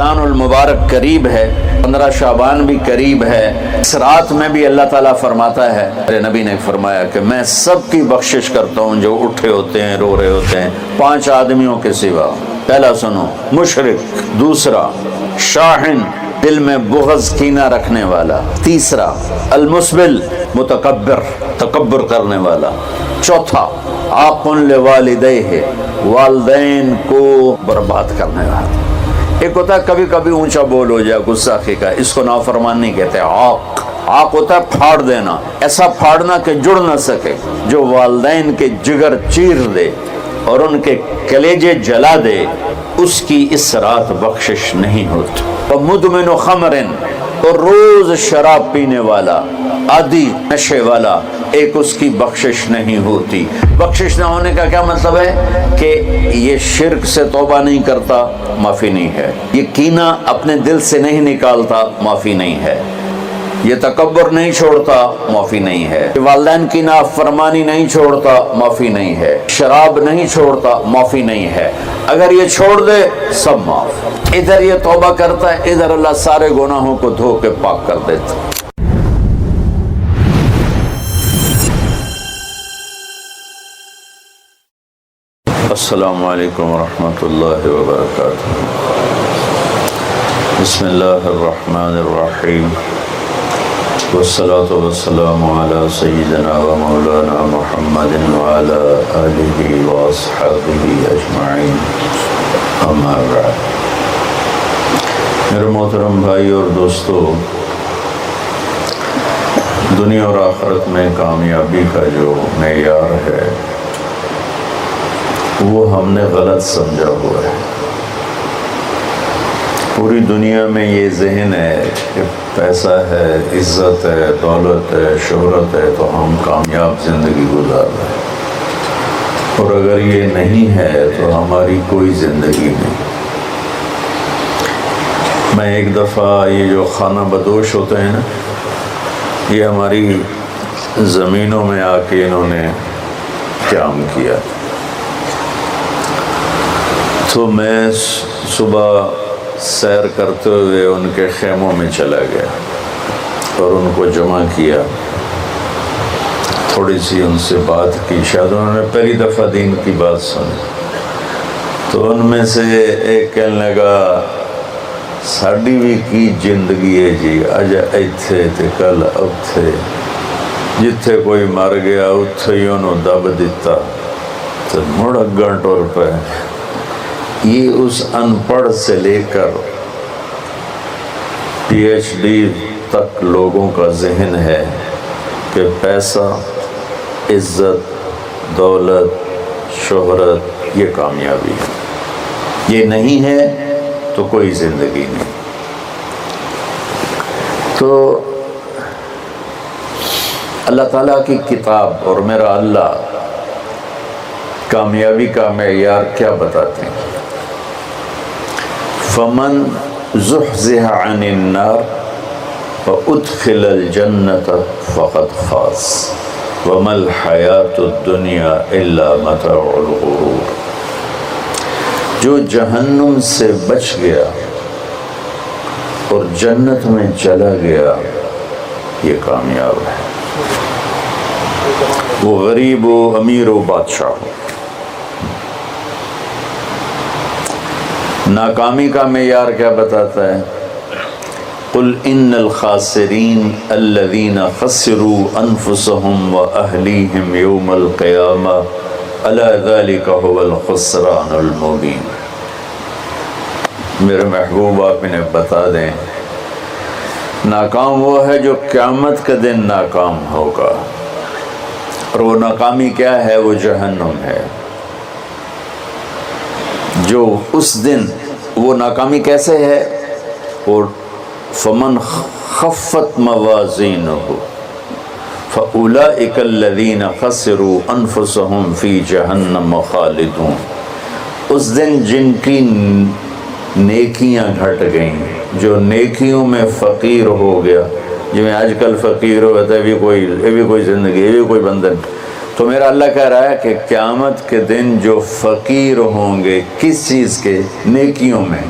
رمضان المبارک قریب ہے، 15 شعبان بھی قریب ہے، اس رات میں بھی اللہ تعالیٰ فرماتا ہے، میرے نبی نے فرمایا کہ میں سب کی بخشش کرتا ہوں جو اٹھے ہوتے ہیں، رو رہے ہوتے ہیں، 5 آدمیوں کے سوا۔ پہلا سنو، مشرک، دوسرا شاحن، دل میں بغض کینہ رکھنے والا، تیسرا المسبل، متکبر، تکبر کرنے والا، چوتھا عاق لوالدیہ، والدین کو برباد کرنے والا۔ ایک ہوتا ہے کبھی کبھی اونچا بول ہو جائے، غصہ کھیکا، اس کو نافرمان نہیں کہتے، عاق۔ عاق ہوتا ہے پھاڑ دینا، ایسا پھاڑنا کہ جڑ نہ سکے، جو والدین کے جگر چیر دے اور ان کے کلیجے جلا دے، اس کی اس رات بخشش نہیں ہوتی۔ ومدمن خمر، اور روز شراب پینے والا، عادی نشے والا، ایک اس کی بخشش نہیں ہوتی۔ بخشش نہ ہونے کا کیا مطلب ہے؟ کہ یہ شرک سے توبہ نہیں کرتا، معافی نہیں ہے، یہ کینہ اپنے دل سے نہیں نکالتا، معافی نہیں ہے، یہ تکبر نہیں چھوڑتا، معافی نہیں ہے، والدین کی نافرمانی نہیں چھوڑتا، معافی نہیں ہے، شراب نہیں چھوڑتا، معافی نہیں ہے۔ اگر یہ چھوڑ دے سب معاف۔ ادھر یہ توبہ کرتا ہے، ادھر اللہ سارے گناہوں کو دھو کے پاک کر دیتا۔ السلام علیکم ورحمۃ اللہ وبرکاتہ۔ بسم اللہ الرحمن الرحیم، والصلاة والسلام على سیدنا و مولانا محمد وعلى آلہ واصحابہ اجمعین، اما بعد۔ میرے محترم بھائی اور دوستو، دنیا اور آخرت میں کامیابی کا جو معیار ہے وہ ہم نے غلط سمجھا ہوا ہے۔ پوری دنیا میں یہ ذہن ہے کہ پیسہ ہے، عزت ہے، دولت ہے، شہرت ہے تو ہم کامیاب زندگی گزار رہے ہیں، اور اگر یہ نہیں ہے تو ہماری کوئی زندگی نہیں۔ میں ایک دفعہ یہ جو خانہ بدوش ہوتے ہیں نا، یہ ہماری زمینوں میں آ کے انہوں نے قیام کیا، تو میں صبح سیر کرتے ہوئے ان کے خیموں میں چلا گیا اور ان کو جمع کیا، تھوڑی سی ان سے بات کی، شاید انہوں نے پہلی دفعہ دین کی بات سنی، تو ان میں سے ایک کہنے لگا، ساڑی بھی کی زندگی ہے جی، اج ایتھے تے کل اتھے، جتھے کوئی مر گیا اتھے ہی انہوں دب دیتا تو مڑ اگاں ٹر پے۔ یہ اس ان پڑھ سے لے کر پی ایچ ڈی تک لوگوں کا ذہن ہے کہ پیسہ، عزت، دولت، شہرت یہ کامیابی ہے، یہ نہیں ہے تو کوئی زندگی نہیں۔ تو اللہ تعالیٰ کی کتاب اور میرا اللہ کامیابی کا معیار کیا بتاتے ہیں؟ فمن زحزح عن النار وادخل الجنة فقد فاز وما الحیاة الدنیا الا متاع الغرور۔ جو جہنم سے بچ گیا اور جنت میں چلا گیا یہ کامیاب ہے، وہ غریب ہو، امیر ہو، بادشاہ ہو۔ ناکامی کا معیار کیا بتاتا ہے؟ قل ان الخاسرین الذین خسروا انفسهم واہلیہم یوم القیامہ الا ذلک هو الخسران المبین۔ میرے محبوب آپ انہیں بتا دیں، ناکام وہ ہے جو قیامت کے دن ناکام ہوگا، اور وہ ناکامی کیا ہے؟ وہ جہنم ہے۔ جو اس دن وہ ناکامی کیسے ہے؟ اور فمن خفت موازینہ فاولئک الذین خسروا انفسهم فی جہنم خالدون۔ اس دن جن کی نیکیاں گھٹ گئیں، جو نیکیوں میں فقیر ہو گیا، جو آج کل فقیر ہو گیا، یہ بھی کوئی زندگی، یہ بھی کوئی بندن۔ تو میرا اللہ کہہ رہا ہے کہ قیامت کے دن جو فقیر ہوں گے، کس چیز کے؟ نیکیوں میں،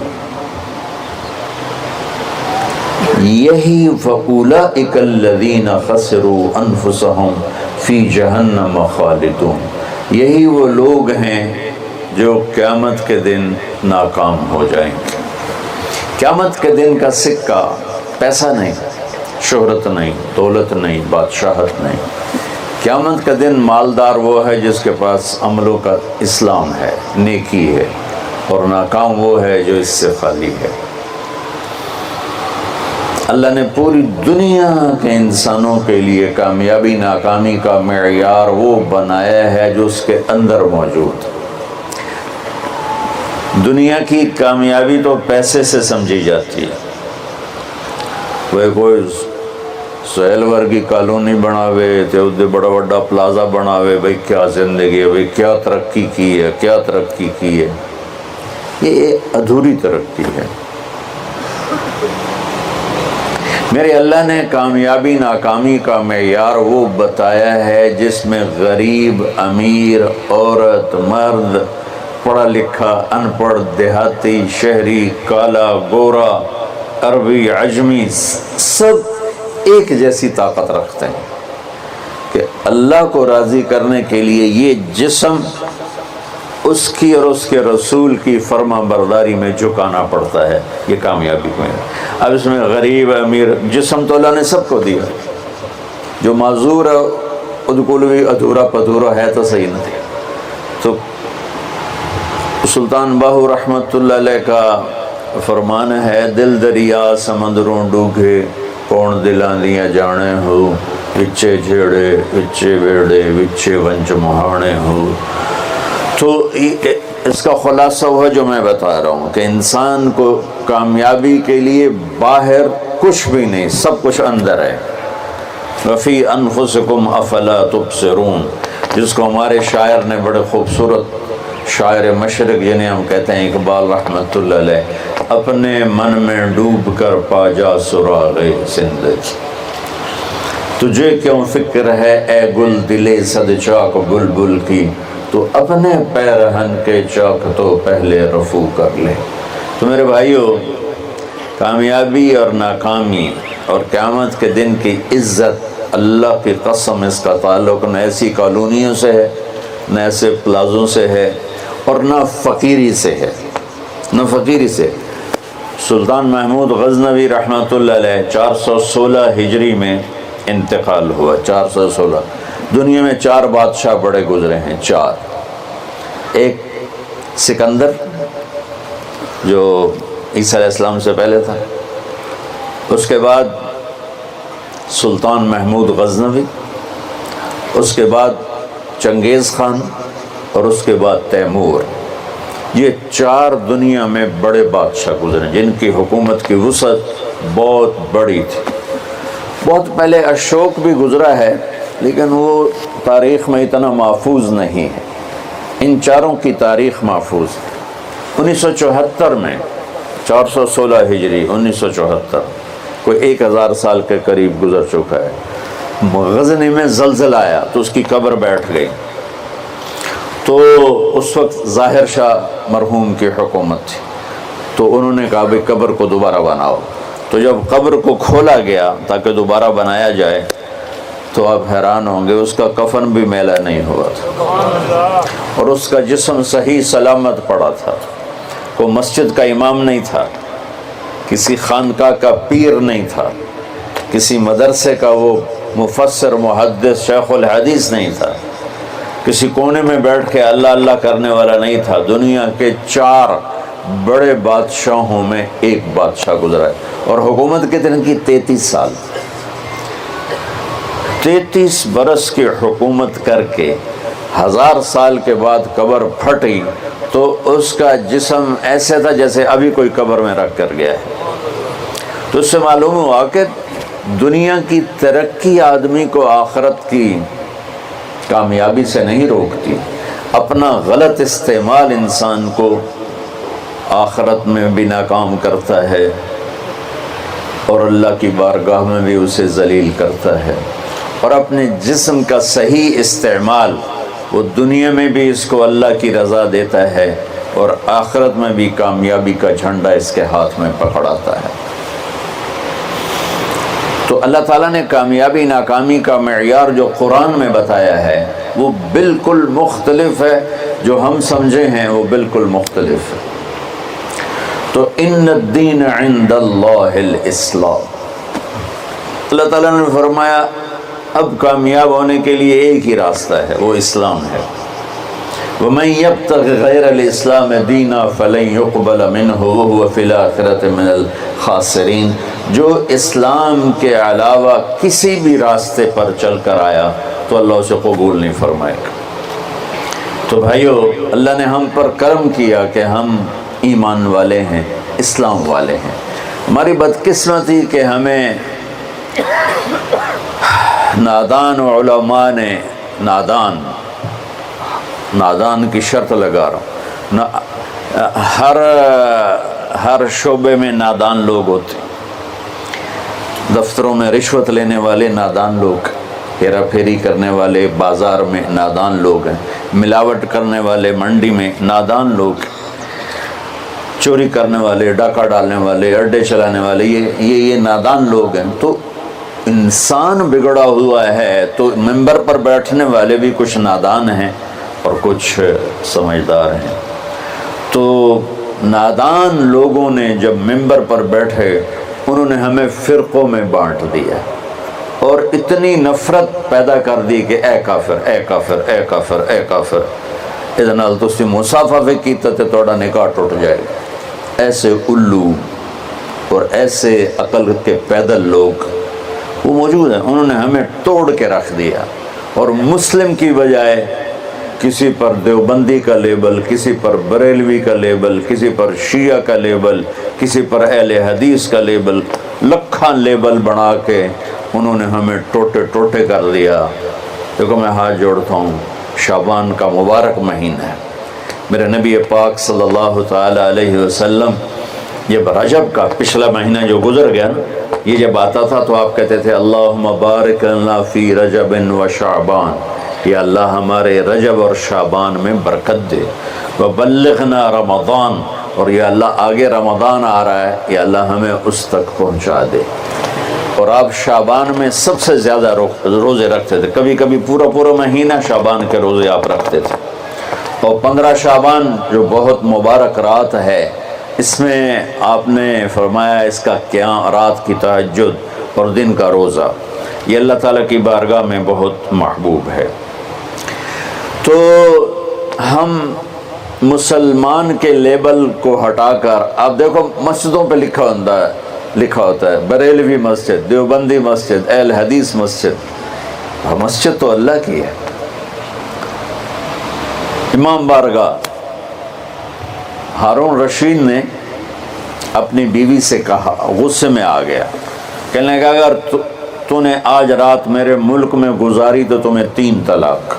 یہی فَأُولَئِكَ الَّذِينَ خَسِرُوا أَنفُسَهُمْ فِي جَهَنَّمَ خَالِدُونَ، یہی وہ لوگ ہیں جو قیامت کے دن ناکام ہو جائیں گے۔ قیامت کے دن کا سکہ پیسہ نہیں، شہرت نہیں، دولت نہیں، بادشاہت نہیں۔ قیامت کا دن مالدار وہ ہے جس کے پاس عملوں کا اسلام ہے، نیکی ہے، اور ناکام وہ ہے جو اس سے خالی ہے۔ اللہ نے پوری دنیا کے انسانوں کے لیے کامیابی ناکامی کا معیار وہ بنایا ہے جو اس کے اندر موجود ہے۔ دنیا کی کامیابی تو پیسے سے سمجھی جاتی ہے، وہ کوئی سہیل ورگی کالونی بناوے تے ادھے بڑا بڑا پلازا بناوے، بھئی کیا زندگی ہے، بھئی کیا ترقی کی ہے، کیا ترقی کی ہے۔ یہ ادھوری ترقی ہے۔ میرے اللہ نے کامیابی ناکامی کا معیار وہ بتایا ہے جس میں غریب، امیر، عورت، مرد، پڑھا لکھا، ان پڑھ، دیہاتی، شہری، کالا، گورا، عربی، عجمی، سب ایک جیسی طاقت رکھتے ہیں کہ اللہ کو راضی کرنے کے لیے یہ جسم اس کی اور اس کے رسول کی فرما برداری میں جھکانا پڑتا ہے۔ یہ کامیابی میں اب اس میں غریب، امیر، جسم تو اللہ نے سب کو دیا، جو معذور ہے بالکل بھی ادھورا پدھورا ہے تو صحیح نہ۔ تو سلطان باہو رحمت اللہ علیہ کا فرمان ہے، دل دریا سمندروں ڈوگے، کون دلاں دیاں جانے ہو، وچے جھیڑے وچے ویڑے وچے ونچ مہانے ہو۔ تو اس کا خلاصہ وہ ہے جو میں بتا رہا ہوں کہ انسان کو کامیابی کے لیے باہر کچھ بھی نہیں، سب کچھ اندر ہے۔ وَفِي أَنفُسِكُمْ أَفَلَا تُبْصِرُونَ، جس کو ہمارے شاعر نے بڑے خوبصورت، شاعر مشرق جنہیں ہم کہتے ہیں اقبال رحمت اللہ علیہ، اپنے من میں ڈوب کر پا جا سراغ زندگی، تجھے کیوں فکر ہے اے گل دلے صد چاک بلبل کی، تو اپنے پیرہن کے چاک تو پہلے رفو کر لے۔ تو میرے بھائیو، کامیابی اور ناکامی اور قیامت کے دن کی عزت، اللہ کی قسم اس کا تعلق نہ ایسی کالونیوں سے ہے، نہ ایسے پلازوں سے ہے، اور نہ فقیری سے ہے، نہ فقیری سے۔ سلطان محمود غزنوی رحمۃ اللہ علیہ 416 ہجری میں انتقال ہوا۔ 416 دنیا میں 4 بادشاہ بڑے گزرے ہیں، 4۔ ایک سکندر جو عیسیٰ علیہ السلام سے پہلے تھا، اس کے بعد سلطان محمود غزنوی، اس کے بعد چنگیز خان، اور اس کے بعد تیمور۔ یہ 4 دنیا میں بڑے بادشاہ گزرے جن کی حکومت کی وسعت بہت بڑی تھی۔ بہت پہلے اشوک بھی گزرا ہے، لیکن وہ تاریخ میں اتنا محفوظ نہیں ہے۔ ان 4 کی تاریخ محفوظ ہے۔ 1974 میں، 416 ہجری 1974، کوئی 1000 سال کے قریب گزر چکا ہے، غزنی میں زلزلہ آیا تو اس کی قبر بیٹھ گئی۔ تو اس وقت ظاہر شاہ مرحوم کی حکومت تھی، تو انہوں نے کہا بھئی قبر کو دوبارہ بناؤ۔ تو جب قبر کو کھولا گیا تاکہ دوبارہ بنایا جائے تو آپ حیران ہوں گے، اس کا کفن بھی میلا نہیں ہوا تھا، اور اس کا جسم صحیح سلامت پڑا تھا۔ کوئی مسجد کا امام نہیں تھا، کسی خانقاہ کا پیر نہیں تھا، کسی مدرسے کا وہ مفسر محدث شیخ الحدیث نہیں تھا، کسی کونے میں بیٹھ کے اللہ اللہ کرنے والا نہیں تھا۔ دنیا کے 4 بڑے بادشاہوں میں ایک بادشاہ گزرا ہے، اور حکومت کتنے کی؟ 33 سال۔ 33 برس کی حکومت کر کے 1000 سال کے بعد قبر پھٹی تو اس کا جسم ایسے تھا جیسے ابھی کوئی قبر میں رکھ کر گیا ہے۔ تو اس سے معلوم ہوا کہ دنیا کی ترقی آدمی کو آخرت کی کامیابی سے نہیں روکتی، اپنا غلط استعمال انسان کو آخرت میں بھی ناکام کرتا ہے، اور اللہ کی بارگاہ میں بھی اسے ذلیل کرتا ہے۔ اور اپنے جسم کا صحیح استعمال وہ دنیا میں بھی اس کو اللہ کی رضا دیتا ہے، اور آخرت میں بھی کامیابی کا جھنڈا اس کے ہاتھ میں پکڑاتا ہے۔ تو اللہ تعالیٰ نے کامیابی ناکامی کا معیار جو قرآن میں بتایا ہے وہ بالکل مختلف ہے، جو ہم سمجھے ہیں وہ بالکل مختلف ہے۔ تو ان الدین عند اللہ الاسلام، اللہ تعالیٰ نے فرمایا اب کامیاب ہونے کے لیے ایک ہی راستہ ہے، وہ اسلام ہے۔ وَمَن يَبْتَغِ غَيْرَ الْإِسْلَامِ دِينًا فَلَن يُقْبَلَ مِنْهُ وَهُوَ فِي الْآخِرَةِ مِنَ الْخَاسِرِينَ، جو اسلام کے علاوہ کسی بھی راستے پر چل کر آیا تو اللہ اسے قبول نہیں فرمائے گا۔ تو بھائیو، اللہ نے ہم پر کرم کیا کہ ہم ایمان والے ہیں، اسلام والے ہیں۔ ہماری بدقسمتی کہ ہمیں نادان علماء نے نادان کی شرط لگا رہا ہوں، ہر شعبے میں نادان لوگ ہوتے ہیں۔ دفتروں میں رشوت لینے والے نادان لوگ، ہیرا پھیری کرنے والے بازار میں نادان لوگ ہیں، ملاوٹ کرنے والے منڈی میں نادان لوگ، چوری کرنے والے، ڈاکہ ڈالنے والے، اڈے چلانے والے، یہ نادان لوگ ہیں۔ تو انسان بگڑا ہوا ہے تو ممبر پر بیٹھنے والے بھی کچھ نادان ہیں اور کچھ سمجھدار ہیں۔ تو نادان لوگوں نے جب ممبر پر بیٹھے، انہوں نے ہمیں فرقوں میں بانٹ دیا اور اتنی نفرت پیدا کر دی کہ اے کافر، اے کافر، اے کافر، اے کافر، ادھر نال تسی مصافحہ بھی کیتا تے توڑا نکاح ٹوٹ جائے گا۔ ایسے الو اور ایسے عقل کے پیدل لوگ وہ موجود ہیں، انہوں نے ہمیں توڑ کے رکھ دیا، اور مسلم کی بجائے کسی پر دیوبندی کا لیبل، کسی پر بریلوی کا لیبل، کسی پر شیعہ کا لیبل، کسی پر اہل حدیث کا لیبل، لکھاں لیبل بنا کے انہوں نے ہمیں ٹوٹے ٹوٹے کر دیا۔ دیکھو میں ہاتھ جوڑتا ہوں، شعبان کا مبارک مہینہ ہے، میرے نبی پاک صلی اللہ تعالی علیہ وسلم جب رجب کا پچھلا مہینہ جو گزر گیا نا، یہ جب آتا تھا تو آپ کہتے تھے اللہم بارک لنا فی رجب و شعبان، یا اللہ ہمارے رجب اور شعبان میں برکت دے، وبلغنا رمضان، اور یا اللہ آگے رمضان آ رہا ہے، یا اللہ ہمیں اس تک پہنچا دے۔ اور آپ شعبان میں سب سے زیادہ روزے رکھتے تھے، کبھی کبھی پورا مہینہ شعبان کے روزے آپ رکھتے تھے۔ اور 15 شعبان جو بہت مبارک رات ہے، اس میں آپ نے فرمایا اس کا قیام، رات کی تہجد اور دن کا روزہ، یہ اللہ تعالیٰ کی بارگاہ میں بہت محبوب ہے۔ تو ہم مسلمان کے لیبل کو ہٹا کر، آپ دیکھو مسجدوں پہ لکھا ہوتا ہے بریلوی مسجد، دیوبندی مسجد، اہل حدیث مسجد۔ مسجد تو اللہ کی ہے۔ امام بارگاہ ہارون رشید نے اپنی بیوی سے کہا، غصے میں آ گیا، کہنے لگا اگر تو نے آج رات میرے ملک میں گزاری تو تمہیں 3 طلاق۔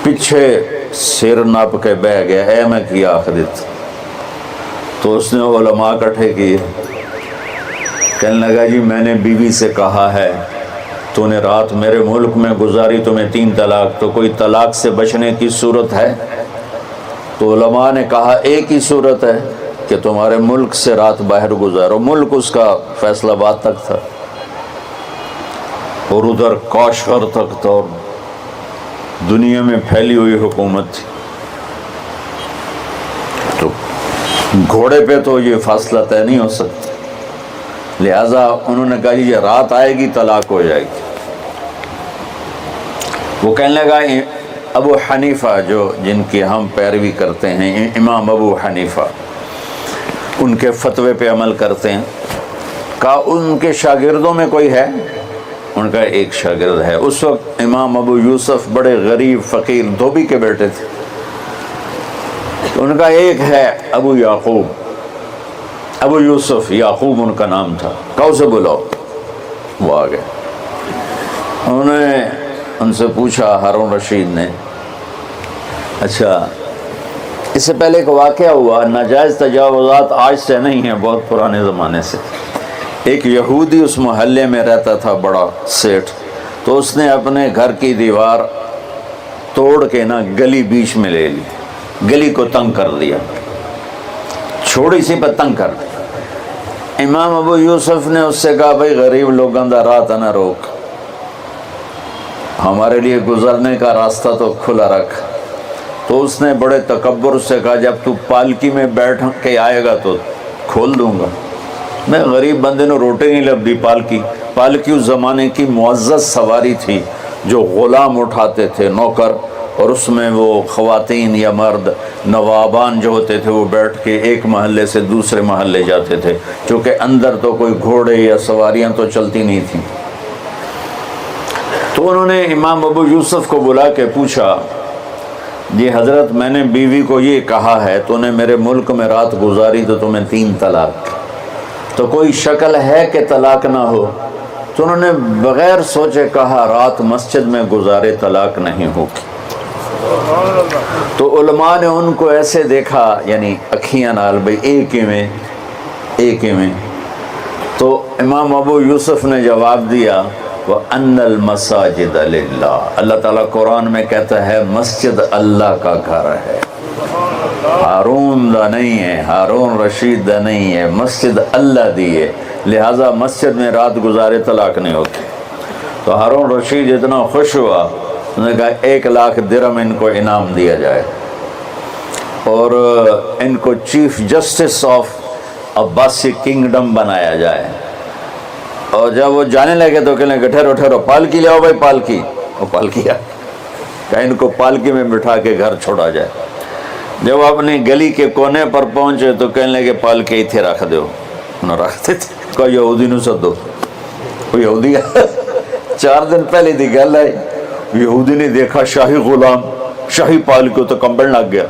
پیچھے سر ناپ کے بہ گیا، اے میں کیا آخرت۔ تو اس نے علماء اکٹھے کیے، کہنے لگا جی میں نے بیوی سے کہا ہے تو نے رات میرے ملک میں گزاری تمہیں 3 طلاق، تو کوئی طلاق سے بچنے کی صورت ہے؟ تو علماء نے کہا ایک ہی صورت ہے کہ تمہارے ملک سے رات باہر گزارو۔ ملک اس کا فیصل آباد تک تھا اور ادھر کاشغر تک تھا، اور دنیا میں پھیلی ہوئی حکومت تھی۔ تو گھوڑے پہ تو یہ فاصلہ طے نہیں ہو سکتا، لہٰذا انہوں نے کہا یہ رات آئے گی طلاق ہو جائے گی۔ وہ کہنے لگا ابو حنیفہ جن کی ہم پیروی کرتے ہیں، امام ابو حنیفہ، ان کے فتوے پہ عمل کرتے ہیں، کہا ان کے شاگردوں میں کوئی ہے؟ ان کا ایک شاگرد ہے۔ اس وقت امام ابو یوسف بڑے غریب فقیر دھوبی کے بیٹے تھے، ان کا ایک ہے ابو یعقوب، ابو یوسف یعقوب ان کا نام تھا، کہا اسے بلاؤ۔ وہ آ گئے، انہوں نے ان سے پوچھا، ہارون رشید نے، اچھا اس سے پہلے ایک واقعہ ہوا، ناجائز تجاوزات آج سے نہیں ہیں، بہت پرانے زمانے سے۔ ایک یہودی اس محلے میں رہتا تھا، بڑا سیٹھ، تو اس نے اپنے گھر کی دیوار توڑ کے نا گلی بیچ میں لے لی، گلی کو تنگ کر دیا، چھوڑی سی پر تنگ کر دیا۔ امام ابو یوسف نے اس سے کہا بھائی غریب لوگوں کا راہ نہ روک، ہمارے لیے گزرنے کا راستہ تو کھلا رکھ۔ تو اس نے بڑے تکبر سے کہا جب تو پالکی میں بیٹھ کے آئے گا تو کھول دوں گا۔ میں غریب بندے نے روٹی نہیں لبدی پالکی اس زمانے کی معزز سواری تھی جو غلام اٹھاتے تھے، نوکر، اور اس میں وہ خواتین یا مرد نوابان جو ہوتے تھے وہ بیٹھ کے ایک محلے سے دوسرے محلے جاتے تھے، چونکہ اندر تو کوئی گھوڑے یا سواریاں تو چلتی نہیں تھیں۔ تو انہوں نے امام ابو یوسف کو بلا کے پوچھا جی حضرت میں نے بیوی کو یہ کہا ہے تو نے میرے ملک میں رات گزاری تو تمہیں 3 طلاق، تو کوئی شکل ہے کہ طلاق نہ ہو؟ تو انہوں نے بغیر سوچے کہا رات مسجد میں گزارے طلاق نہیں ہوگی۔ تو علماء نے ان کو ایسے دیکھا، یعنی اکھیاں نال بھئی ایک ہی میں تو امام ابو یوسف نے جواب دیا وَأَنَّ الْمَسَاجِدَ لِلَّهِ، اللہ تعالیٰ قرآن میں کہتا ہے مسجد اللہ کا گھر ہے، ہارون دا نہیں ہے، ہارون رشید دا نہیں ہے، مسجد اللہ دی ہے، لہٰذا مسجد میں رات گزارے طلاق نہیں ہوتی۔ تو ہارون رشید اتنا خوش ہوا، انہوں نے کہا 1 لاکھ درہم ان کو انعام دیا جائے اور ان کو chief justice of Abbasi kingdom بنایا جائے۔ اور جب وہ جانے لگے تو کہنے لگے ٹھہرو پالکی لے آؤ بھائی، پالکی، وہ پالکی آ کہ ان کو پالکی میں بٹھا کے گھر چھوڑا جائے۔ جب اپنی گلی کے کونے پر پہنچے تو کہنے لگے پالکی اتھے رکھ دو، انہوں رکھتے تھے، کہا یہودی نو سدو، وہ یہودی 4 دن پہلے دی گل ہے، یہودی نے دیکھا شاہی غلام شاہی پالکی تو کمبل لگ گیا،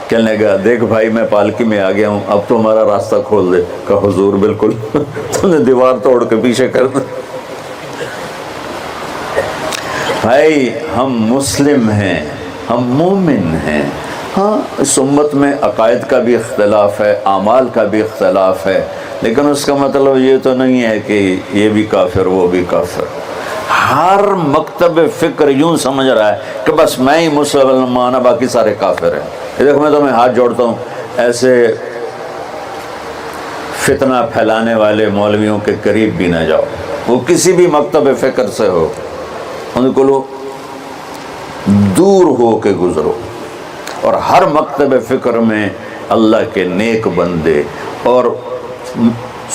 کہنے لگا دیکھ بھائی میں پالکی میں آ گیا ہوں، اب تو ہمارا راستہ کھول دے۔ کہا حضور بالکل، تو نے دیوار توڑ کے پیچھے کر دے۔ بھائی ہم مسلم ہیں، ہم مومن ہیں، ہاں اس امت میں عقائد کا بھی اختلاف ہے، اعمال کا بھی اختلاف ہے، لیکن اس کا مطلب یہ تو نہیں ہے کہ یہ بھی کافر وہ بھی کافر۔ ہر مکتب فکر یوں سمجھ رہا ہے کہ بس میں ہی مسلمان ہوں باقی سارے کافر ہیں۔ دیکھو میں تمہیں ہاتھ جوڑتا ہوں، ایسے فتنہ پھیلانے والے مولویوں کے قریب بھی نہ جاؤ، وہ کسی بھی مکتب فکر سے ہو، ان کو لو دور ہو کے گزرو۔ اور ہر مکتب فکر میں اللہ کے نیک بندے اور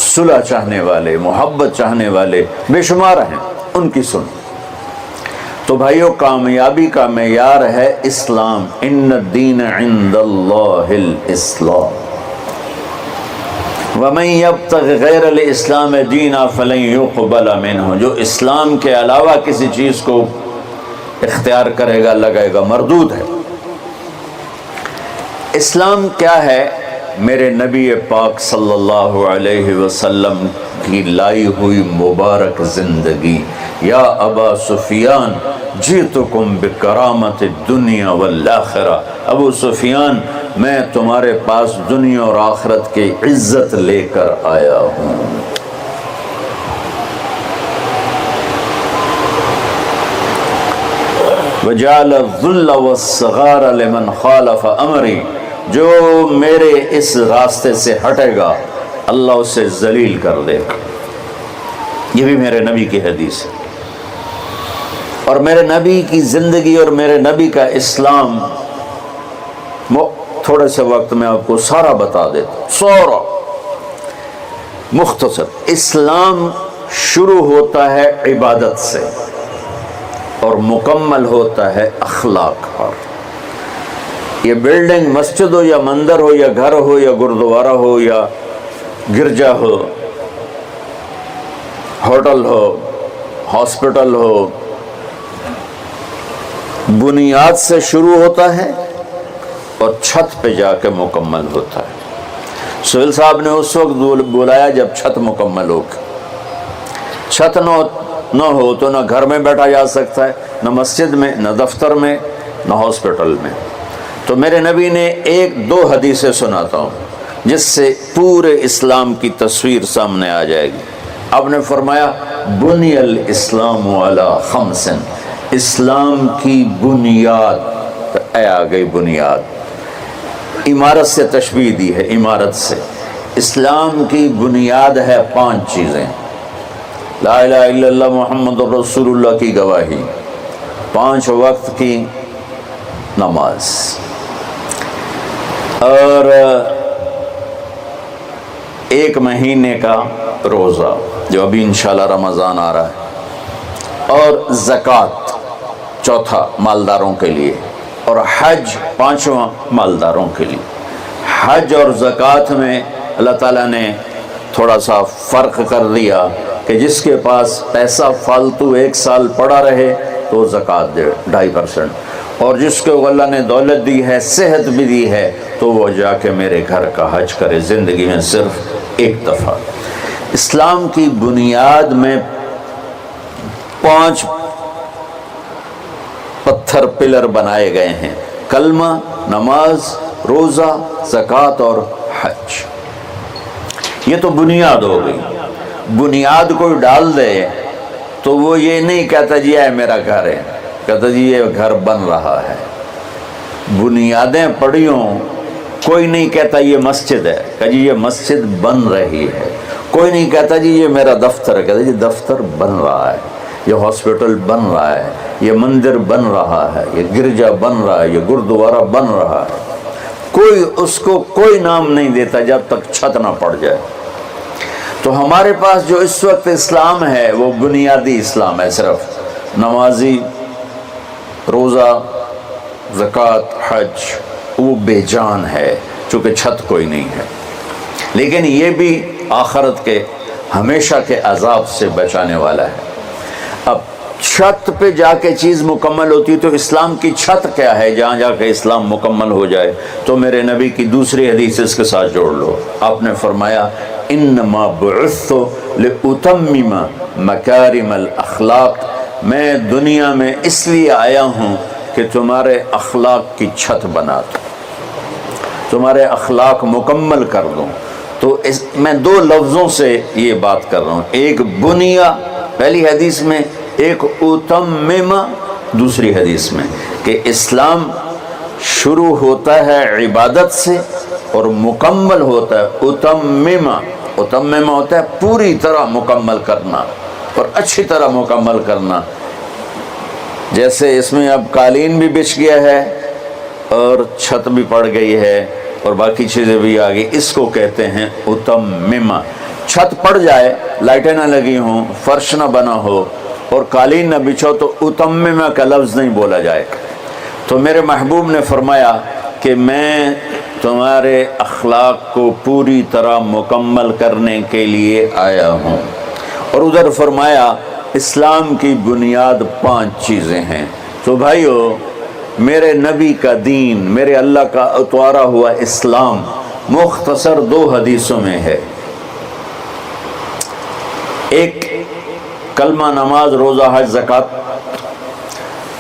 صلح چاہنے والے، محبت چاہنے والے بے شمار ہیں، ان کی سن۔ تو بھائیو کامیابی کا معیار ہے اسلام، ان الدین عند اللہ الاسلام، ومن یبتغ غیر الاسلام دینا فلن یقبل منہ، جو اسلام کے علاوہ کسی چیز کو اختیار کرے گا لگائے گا مردود ہے۔ اسلام کیا ہے؟ میرے نبی پاک صلی اللہ علیہ وسلم کی لائی ہوئی مبارک زندگی۔ یا ابا سفیان جئتکم بکرامت الدنیا والآخرہ، ابو سفیان میں تمہارے پاس دنیا اور آخرت کی عزت لے کر آیا ہوں۔ وجعل الذل والصغار لمن خالف امری، جو میرے اس راستے سے ہٹے گا اللہ اسے ذلیل کر دے گا۔ یہ بھی میرے نبی کی حدیث ہے، اور میرے نبی کی زندگی اور میرے نبی کا اسلام تھوڑے سے وقت میں آپ کو سارا بتا دیتا ہوں، سارا مختصر۔ اسلام شروع ہوتا ہے عبادت سے اور مکمل ہوتا ہے اخلاق پر۔ یہ بلڈنگ مسجد ہو یا مندر ہو یا گھر ہو یا گردوارہ ہو یا گرجا ہو، ہوٹل ہو، ہاسپٹل ہو، بنیاد سے شروع ہوتا ہے اور چھت پہ جا کے مکمل ہوتا ہے۔ سہیل صاحب نے اس وقت بلایا جب چھت مکمل ہو گئی۔ چھت نہ ہو تو نہ گھر میں بیٹھا جا سکتا ہے، نہ مسجد میں، نہ دفتر میں، نہ ہاسپٹل میں۔ تو میرے نبی نے 1-2 حدیثیں سناتا ہوں جس سے پورے اسلام کی تصویر سامنے آ جائے گی۔ آپ نے فرمایا بنی الاسلام علی 5، اسلام کی بنیاد، آ گئی بنیاد، عمارت سے تشبیہ دی ہے، عمارت سے اسلام کی بنیاد ہے 5 چیزیں. لا الہ الا اللہ محمد رسول اللہ کی گواہی، 5 وقت کی نماز، اور 1 مہینے کا روزہ جو ابھی انشاءاللہ رمضان آ رہا ہے، اور زکوٰۃ 4 مالداروں کے لیے، اور حج 5واں مالداروں کے لیے. حج اور زکوٰۃ میں اللہ تعالیٰ نے تھوڑا سا فرق کر دیا کہ جس کے پاس پیسہ فالتو 1 سال پڑا رہے تو زکوٰۃ دے 2.5%، اور جس کو اللہ نے دولت دی ہے، صحت بھی دی ہے، تو وہ جا کے میرے گھر کا حج کرے زندگی میں صرف 1 دفعہ. اسلام کی بنیاد میں 5 پتھر پلر بنائے گئے ہیں: کلمہ، نماز، روزہ، زکوٰۃ اور حج. یہ تو بنیاد ہو گئی. بنیاد کوئی ڈال دے تو وہ یہ نہیں کہتا جی یہ میرا گھر ہے، کہتا جی یہ گھر بن رہا ہے. بنیادیں پڑی ہوں، کوئی نہیں کہتا یہ مسجد ہے، کہ جی یہ مسجد بن رہی ہے. کوئی نہیں کہتا جی یہ میرا دفتر ہے، کہتا جی دفتر بن رہا ہے، یہ ہاسپٹل بن رہا ہے، یہ مندر بن رہا ہے، یہ گرجا بن رہا ہے، یہ گردوارہ بن رہا ہے. کوئی اس کو کوئی نام نہیں دیتا جب تک چھت نہ پڑ جائے. تو ہمارے پاس جو اس وقت اسلام ہے وہ بنیادی اسلام ہے، صرف نمازی، روزہ، زکوٰۃ، حج، وہ بے جان ہے چونکہ چھت کوئی نہیں ہے. لیکن یہ بھی آخرت کے ہمیشہ کے عذاب سے بچانے والا ہے. اب چھت پہ جا کے چیز مکمل ہوتی ہے، تو اسلام کی چھت کیا ہے جہاں جا کے اسلام مکمل ہو جائے؟ تو میرے نبی کی دوسری حدیث اس کے ساتھ جوڑ لو. آپ نے فرمایا انما بعثت لاتمم مکارم الاخلاق، میں دنیا میں اس لیے آیا ہوں کہ تمہارے اخلاق کی چھت بنا دوں، تمہارے اخلاق مکمل کر دوں. تو میں 2 لفظوں سے یہ بات کر رہا ہوں، ایک بنیا پہلی حدیث میں، ایک اتمم دوسری حدیث میں، کہ اسلام شروع ہوتا ہے عبادت سے اور مکمل ہوتا ہے اتمم. اتمم ہوتا ہے پوری طرح مکمل کرنا اور اچھی طرح مکمل کرنا. جیسے اس میں اب قالین بھی بچھ گیا ہے اور چھت بھی پڑ گئی ہے اور باقی چیزیں بھی آ گئی، اس کو کہتے ہیں اتمم. چھت پڑ جائے، لائٹیں نہ لگی ہوں، فرش نہ بنا ہو اور قالین نہ بچھو تو اتمم کا لفظ نہیں بولا جائے. تو میرے محبوب نے فرمایا کہ میں تمہارے اخلاق کو پوری طرح مکمل کرنے کے لیے آیا ہوں. اور ادھر فرمایا اسلام کی بنیاد 5 چیزیں ہیں. تو بھائیو، میرے نبی کا دین، میرے اللہ کا اتوارا ہوا اسلام مختصر 2 حدیثوں میں ہے. ایک کلمہ، نماز، روزہ، حج، زکوٰۃ،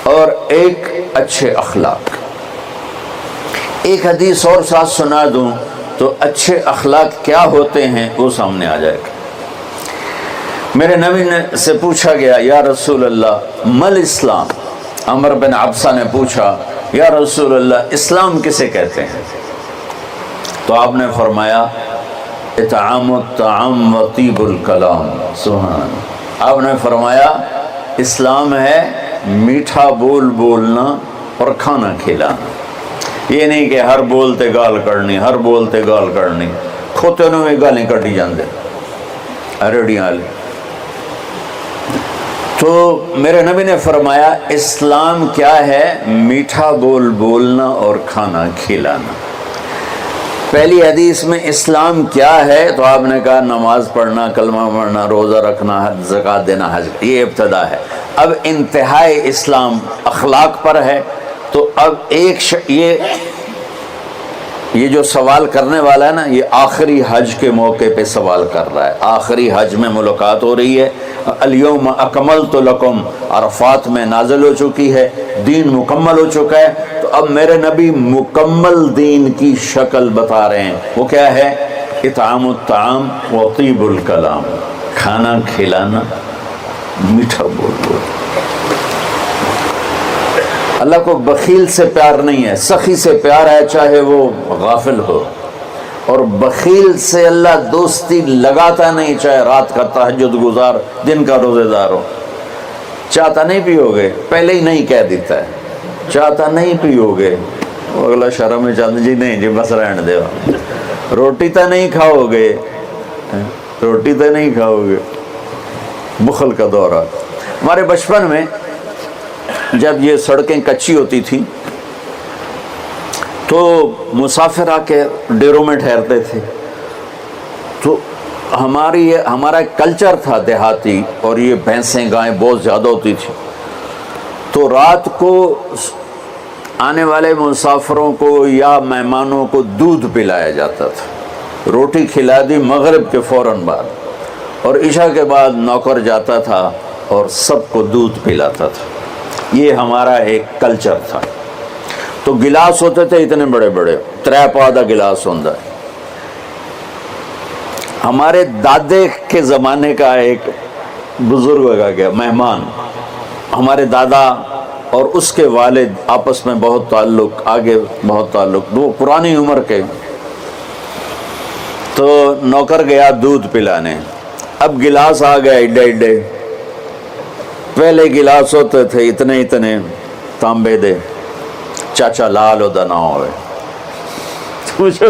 اور ایک اچھے اخلاق. ایک حدیث اور ساتھ سنا دوں تو اچھے اخلاق کیا ہوتے ہیں وہ سامنے آ جائے گا. میرے نبی سے پوچھا گیا یا رسول اللہ مل اسلام؟ عمر بن عبسہ نے پوچھا یا رسول اللہ اسلام کسے کہتے ہیں؟ تو آپ نے فرمایا اطعام الطعام و طیب الکلام. سبحان. آپ نے فرمایا اسلام ہے میٹھا بول بولنا اور کھانا کھلانا. یہ نہیں کہ ہر بولتے گال کرنی، ہر بولتے گال کرنی، کھوتے نویں گالیں کٹی جاندے اریڑیاں والے. تو میرے نبی نے فرمایا اسلام کیا ہے؟ میٹھا بول بولنا اور کھانا کھلانا. پہلی حدیث میں اسلام کیا ہے تو آپ نے کہا نماز پڑھنا، کلمہ پڑھنا، روزہ رکھنا، زکوٰۃ دینا، حج. یہ ابتدا ہے. اب انتہائی اسلام اخلاق پر ہے. تو اب یہ جو سوال کرنے والا ہے نا، یہ آخری حج کے موقع پہ سوال کر رہا ہے. آخری حج میں ملاقات ہو رہی ہے. الیوم اکملت لکم عرفات میں نازل ہو چکی ہے، دین مکمل ہو چکا ہے. تو اب میرے نبی مکمل دین کی شکل بتا رہے ہیں. وہ کیا ہے؟ اطعام الطعام و طیب الکلام، کھانا کھلانا، میٹھا بول بول. اللہ کو بخیل سے پیار نہیں ہے، سخی سے پیار ہے، چاہے وہ غافل ہو. اور بخیل سے اللہ دوستی لگاتا نہیں، چاہے رات کا تہجد گزار دن کا روزے دار ہو۔ چاہتا نہیں پیو گے، پہلے ہی نہیں کہہ دیتا ہے، چاہتا نہیں پیو گے، اگلا شرم میں چاہتا جی نہیں جی بس رہن دے، روٹی تو نہیں کھاؤ گے، روٹی تو نہیں کھاؤ گے، بخل کا دورہ۔ ہمارے بچپن میں جب یہ سڑکیں کچی ہوتی تھیں تو مسافر آ کے ڈیروں میں ٹھہرتے تھے، تو ہمارا ایک کلچر تھا دیہاتی، اور یہ بھینسیں گائیں بہت زیادہ ہوتی تھی، تو رات کو آنے والے مسافروں کو یا مہمانوں کو دودھ پلایا جاتا تھا، روٹی کھلا دی مغرب کے فوراً بعد، اور عشاء کے بعد نوکر جاتا تھا اور سب کو دودھ پلاتا تھا۔ یہ ہمارا ایک کلچر تھا۔ تو گلاس ہوتے تھے اتنے بڑے بڑے، 3 پا دا گلاس ہوتا ہے۔ ہمارے دادے کے زمانے کا ایک بزرگ آ گیا مہمان، ہمارے دادا اور اس کے والد آپس میں بہت تعلق، آگے بہت تعلق، وہ پرانی عمر کے، تو نوکر گیا دودھ پلانے، اب گلاس آ گیا ایڈے ایڈے، پہلے گلاس ہوتے تھے اتنے اتنے تانبے دے، چاچا لال ہوتا نہ ہوئے، اس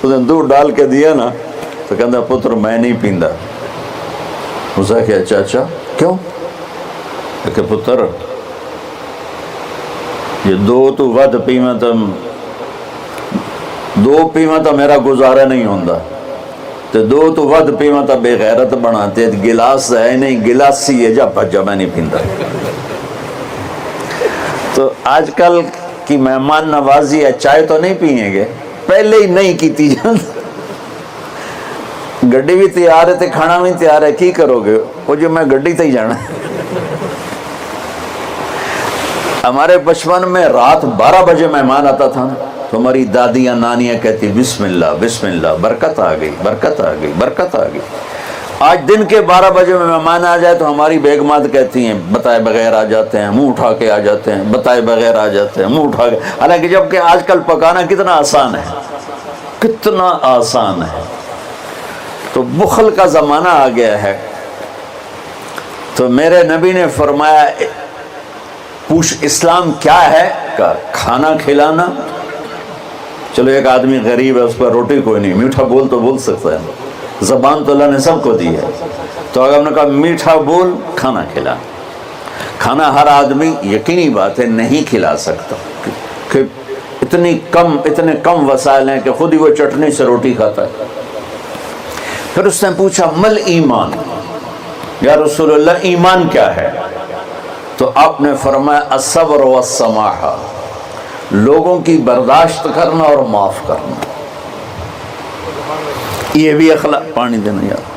نے دودھ ڈال کے دیا نا تو کہتا پتر میں نہیں پیندا۔ اسے کہا چاچا کیوں؟ کہ پتر یہ 2 تو ود پیواں تو 2 پیواں تو میرا گزارا نہیں ہوندا، تو 2 تو ود پیواں تو بے غیرت بناتے، گلاس ہے نہیں، گلاسی ہے، جا بھجا میں نہیں پیندا۔ تو آج کل کی مہمان نوازی ہے، چائے تو نہیں پئیں گے، پہلے ہی نہیں کیتی جاتی، گڈی بھی تیار ہے تے کھانا بھی تیار ہے، کی کرو گے؟ وہ جو میں گڈی تے ہی جانا۔ ہمارے بچپن میں رات 12 بجے مہمان آتا تھا تو ہماری دادیاں نانیاں کہتی بسم اللہ بسم اللہ، برکت آ گئی، برکت آ گئی، برکت آ گئی۔ آج دن کے 12 بجے میں مہمان آ جائے تو ہماری بیگمات کہتی ہیں بتائے بغیر آ جاتے ہیں، منہ اٹھا کے آ جاتے ہیں، بتائے بغیر آ جاتے ہیں، منہ اٹھا کے، حالانکہ جب کہ آج کل پکانا کتنا آسان ہے، کتنا آسان ہے۔ تو بخل کا زمانہ آ گیا ہے۔ تو میرے نبی نے فرمایا پوچھ اسلام کیا ہے؟ کہا کھانا کھلانا۔ چلو ایک آدمی غریب ہے، اس پر روٹی کوئی نہیں، میٹھا بول تو بول سکتا ہے، زبان تو اللہ نے سب کو دی ہے، تو اگر ہم نے کہا میٹھا بول، کھانا کھلا۔ کھانا ہر آدمی یقینی بات ہے نہیں کھلا سکتا، کہ اتنے کم وسائل ہیں کہ خود ہی وہ چٹنی سے روٹی کھاتا ہے۔ پھر اس نے پوچھا مل ایمان، یا رسول اللہ ایمان کیا ہے؟ تو آپ نے فرمایا الصبر والسماحہ، لوگوں کی برداشت کرنا اور معاف کرنا۔ یہ بھی اخلاق، پانی دینا یار۔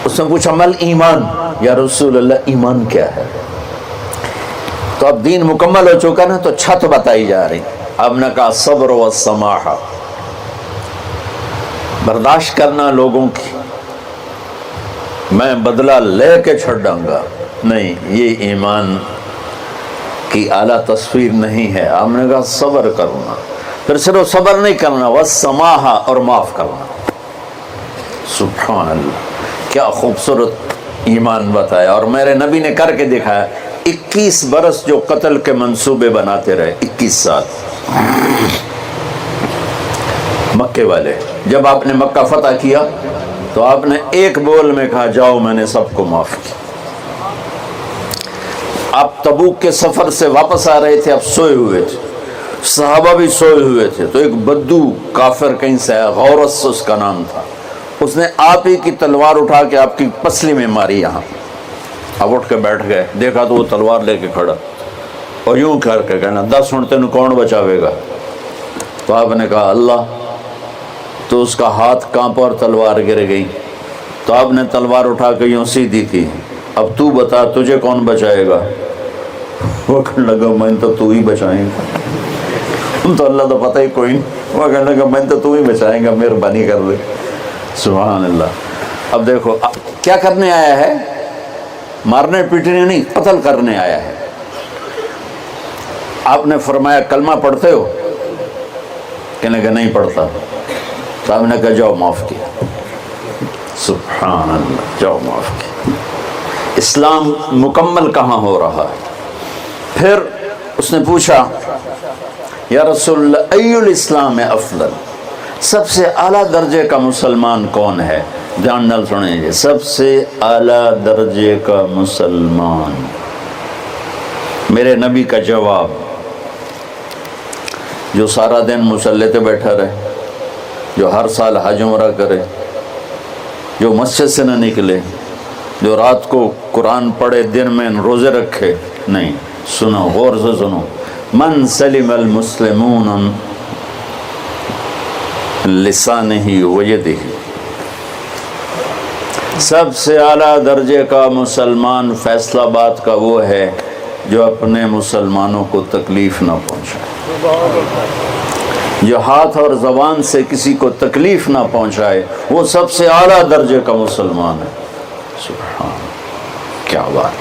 اس نے پوچھا مل ایمان، یا رسول اللہ ایمان کیا ہے؟ تو اب دین مکمل ہو چکا نا، تو چھت بتائی جا رہی۔ اب نے کہا صبر و سماحہ، برداشت کرنا لوگوں کی، میں بدلہ لے کے چھڑوں گا نہیں، یہ ایمان کی اعلیٰ تصویر نہیں ہے۔ آپ نے کہا صبر کرنا، پھر صرف صبر نہیں کرنا، والسماحہ، اور معاف کرنا۔ سبحان اللہ، کیا خوبصورت ایمان بتایا، اور میرے نبی نے کر کے دکھایا۔ 21 برس جو قتل کے منصوبے بناتے رہے، 21 سال مکے والے، جب آپ نے مکہ فتح کیا تو آپ نے ایک بول میں کہا جاؤ میں نے سب کو معاف کیا۔ آپ تبوک کے سفر سے واپس آ رہے تھے، آپ سوئے ہوئے تھے، صحابہ بھی سوئے ہوئے تھے، تو ایک بدو کافر کہیں سے آیا، غورس اس کا نام تھا، اس نے آپ ہی کی تلوار اٹھا کے آپ کی پسلی میں ماری یہاں۔ آپ اٹھ کے بیٹھ گئے، دیکھا تو وہ تلوار لے کے کھڑا، اور یوں کر کے کہنا 10 ہن تینوں کون بچاوے گا؟ تو آپ نے کہا اللہ۔ تو اس کا ہاتھ کانپا اور تلوار گر گئی. تو آپ نے تلوار اٹھا کے یوں سیدھی کی. اب تو بتا تجھے کون بچائے گا؟ وہ کہنے لگا میں تو ہی بچائیں گا. تو اللہ تو پتہ ہی کوئی نہیں. وہ کہنے لگا میں تو ہی بچائیں گا، مہربانی کر دے. سبحان اللہ. اب دیکھو کیا کرنے آیا ہے، مارنے پیٹنے نہیں، قتل کرنے آیا ہے. آپ نے فرمایا کلمہ پڑھتے ہو؟ کہنے لگا نہیں پڑھتا. تو آپ نے کہا جاؤ معاف کیا. سبحان اللہ، جاؤ معاف کیا. اسلام مکمل کہاں ہو رہا ہے؟ پھر اس نے پوچھا یا رسول اللہ ای الاسلام افضل، سب سے اعلیٰ درجے کا مسلمان کون ہے؟ دھیان نال سنیں گے، سب سے اعلیٰ درجے کا مسلمان. میرے نبی کا جواب، جو سارا دن مصلی پہ بیٹھا رہے، جو ہر سال حج عمرہ کرے، جو مسجد سے نہ نکلے، جو رات کو قرآن پڑھے، دن میں روزے رکھے. نہیں، سنو غور سے سنو. من سلم المسلمون لسانہ و یدہ، سب سے اعلیٰ درجے کا مسلمان فیصلہ بات کا وہ ہے جو اپنے مسلمانوں کو تکلیف نہ پہنچائے، جو ہاتھ اور زبان سے کسی کو تکلیف نہ پہنچائے، وہ سب سے اعلیٰ درجے کا مسلمان ہے. سبحان، کیا بات.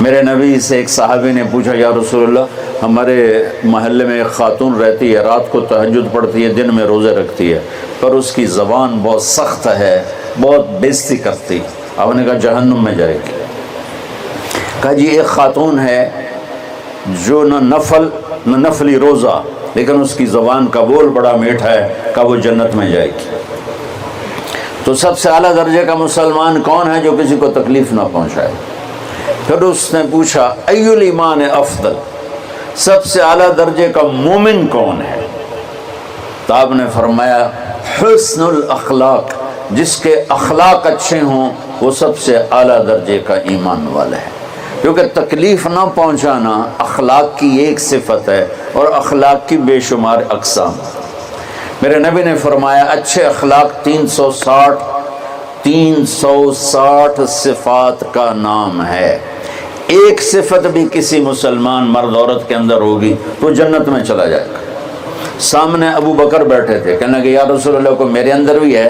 میرے نبی سے ایک صحابی نے پوچھا یا رسول اللہ ہمارے محلے میں ایک خاتون رہتی ہے، رات کو تہجد پڑھتی ہے، دن میں روزے رکھتی ہے، پر اس کی زبان بہت سخت ہے، بہت بےزتی کرتی. آپ نے کہا جہنم میں جائے گی. کہا جی ایک خاتون ہے جو نہ نفلی روزہ، لیکن اس کی زبان کا بول بڑا میٹھا ہے، کہا وہ جنت میں جائے گی. تو سب سے اعلیٰ درجے کا مسلمان کون ہے جو کسی کو تکلیف نہ پہنچائے؟ پھر اس نے پوچھا ای الایمان افضل، سب سے اعلیٰ درجے کا مومن کون ہے؟ تو آپ نے فرمایا حسن الاخلاق، جس کے اخلاق اچھے ہوں وہ سب سے اعلیٰ درجے کا ایمان والا ہے. کیونکہ تکلیف نہ پہنچانا اخلاق کی ایک صفت ہے، اور اخلاق کی بے شمار اقسام. میرے نبی نے فرمایا اچھے اخلاق 360 صفات کا نام ہے. ایک صفت بھی کسی مسلمان مرد عورت کے اندر ہوگی تو جنت میں چلا جائے گا. سامنے ابو بکر بیٹھے تھے، کہنے کہ یا رسول اللہ کو میرے اندر بھی ہے.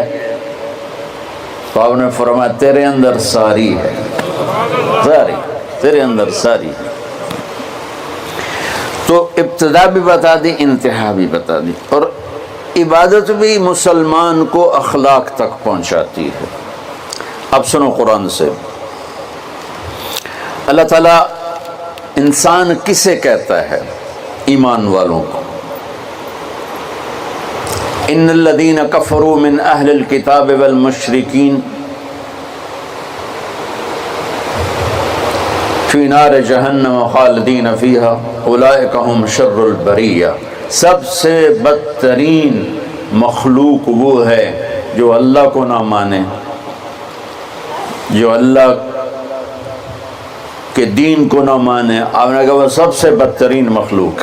تو آپ نے فرمایا تیرے اندر ساری ہے، ساری تیرے اندر ساری. تو ابتدا بھی بتا دی، انتہا بھی بتا دی. اور عبادت بھی مسلمان کو اخلاق تک پہنچاتی ہے. اب سنو قرآن سے، اللہ تعالیٰ انسان کسے کہتا ہے؟ ایمان والوں کو. ان الذین کفروا من اہل الکتاب والمشرکین فی نار جہنم خالدین فیہا اولئک ہم شر البریہ. سب سے بدترین مخلوق وہ ہے جو اللہ کو نہ مانے، جو اللہ کے دین کو نہ مانے. آپ نے کہا وہ سب سے بدترین مخلوق.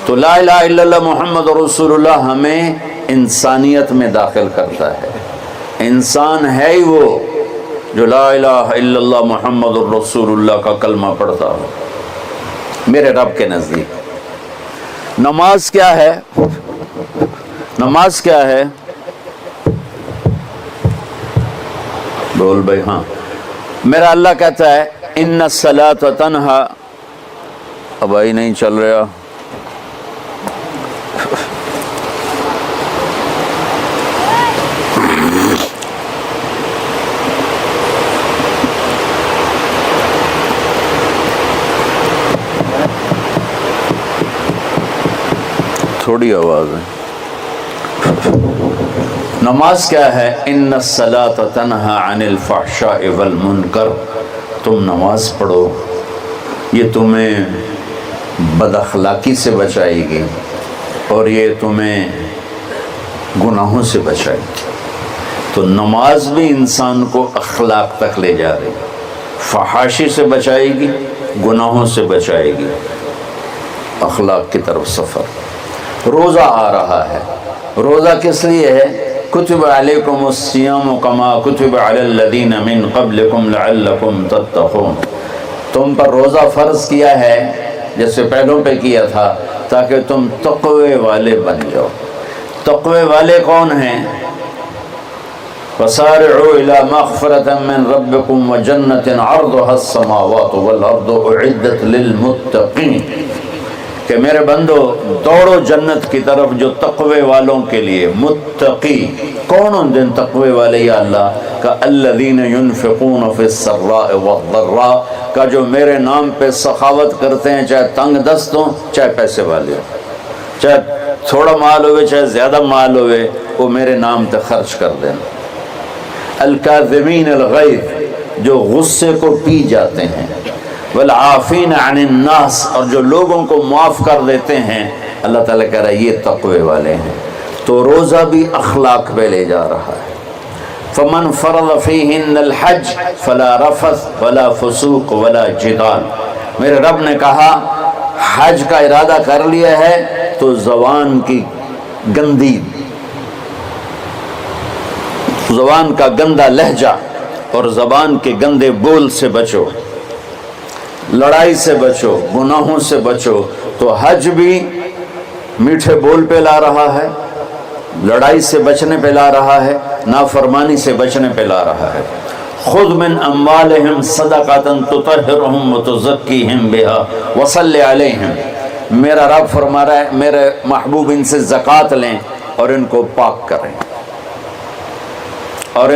تو لا الہ الا اللہ محمد رسول اللہ ہمیں انسانیت میں داخل کرتا ہے. انسان ہے ہی وہ جو لا الہ الا اللہ محمد رسول اللہ کا کلمہ پڑھتا ہو. میرے رب کے نزدیک نماز کیا ہے؟ نماز کیا ہے؟ بول بھائی. ہاں، میرا اللہ کہتا ہے ان الصلاۃ تنہا، اب آئی نہیں چل رہا. تھوڑی آواز ہے. نماز کیا ہے؟ ان الصلاۃ تنہا عن الفحشاء والمنکر. تم نماز پڑھو، یہ تمہیں بد اخلاقی سے بچائے گی اور یہ تمہیں گناہوں سے بچائے گی. تو نماز بھی انسان کو اخلاق تک لے جا رہی، فحاشی سے بچائے گی، گناہوں سے بچائے گی، اخلاق کی طرف سفر. روزہ آ رہا ہے. روزہ کس لیے ہے؟ کتب علیکم الصیام کما کتب علی الذین من قبلکم لعلکم تتقون. تم پر روزہ فرض کیا ہے جیسے پہلوں پہ کیا تھا تاکہ تم تقوی والے بن جاؤ. تقوی والے کون ہیں؟ وَسَارِعُوا إِلَى مَغْفِرَةٍ مِّن رَبِّكُمْ وَجَنَّةٍ عَرْضُهَا السَّمَاوَاتُ وَالْأَرْضُ أُعِدَّتْ لِلْمُتَّقِينَ کہ میرے بندو دوڑو جنت کی طرف جو تقوی والوں کے لیے. متقی کون ان دن تقوی والے یا اللہ کا؟ الذین ينفقون فی السراء والضراء کا جو میرے نام پہ سخاوت کرتے ہیں، چاہے تنگ دست ہوں چاہے پیسے والے ہوں، چاہے تھوڑا مال ہوئے چاہے زیادہ مال ہوئے، وہ میرے نام پہ خرچ کر دیں. الکاظمین الغیظ جو غصے کو پی جاتے ہیں. والعافین عن الناس اور جو لوگوں کو معاف کر دیتے ہیں. اللہ تعالیٰ کہہ رہا ہے یہ تقوی والے ہیں. تو روزہ بھی اخلاق پہ لے جا رہا ہے. فمن فرض فیہن الحج فلا رفث ولا فسوق ولا جدال. میرے رب نے کہا حج کا ارادہ کر لیا ہے تو زبان کی گندی، زبان کا گندا لہجہ اور زبان کے گندے بول سے بچو، لڑائی سے بچو، گناہوں سے بچو. تو حج بھی میٹھے بول پہ لا رہا ہے، لڑائی سے بچنے پہ لا رہا ہے، نافرمانی سے بچنے پہ لا رہا ہے. خذ من اموالہم صدقۃ تطہرہم وتزکیہم بہا وصلی علیہم. میرا رب فرما رہا ہے میرے محبوب ان سے زکوٰۃ لیں اور ان کو پاک کریں اور